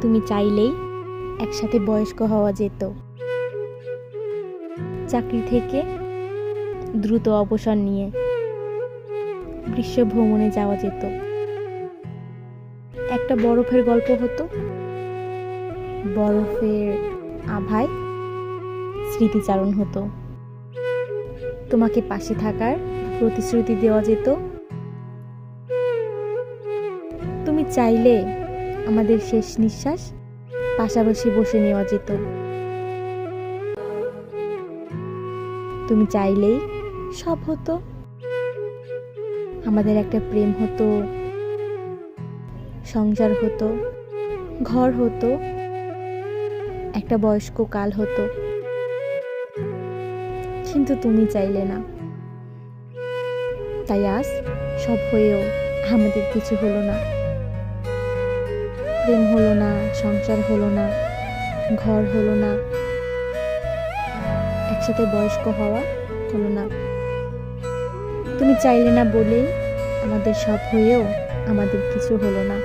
তুমি চাইলেই একসাথে বয়স্ক হওয়া যেত, চাকরি থেকে দ্রুত অবসর নিয়ে বিশ্ব ভ্রমণে যাওয়া যেত, একটা বরফের গল্প হতো, বরফের আভায় স্মৃতিচারণ হতো, তোমাকে পাশে থাকার প্রতিশ্রুতি দেওয়া যেত। তুমি চাইলে আমাদের শেষ নিঃশ্বাস পাশাপাশি বসে নেওয়া যেত। তুমি চাইলেই সব হতো, আমাদের একটা প্রেম হতো, সংসার হতো, ঘর হতো, একটা বয়স্ক কাল হতো। কিন্তু তুমি চাইলে না, তাই আজ সব হয়েও আমাদের কিছু হলো না। প্রেম হলো না, সংসার হলো না, ঘর হলো না, একসাথে বয়স্ক হওয়া হলো না। তুমি চাইলে না বলেই আমাদের সব হয়েও আমাদের কিছু হলো না।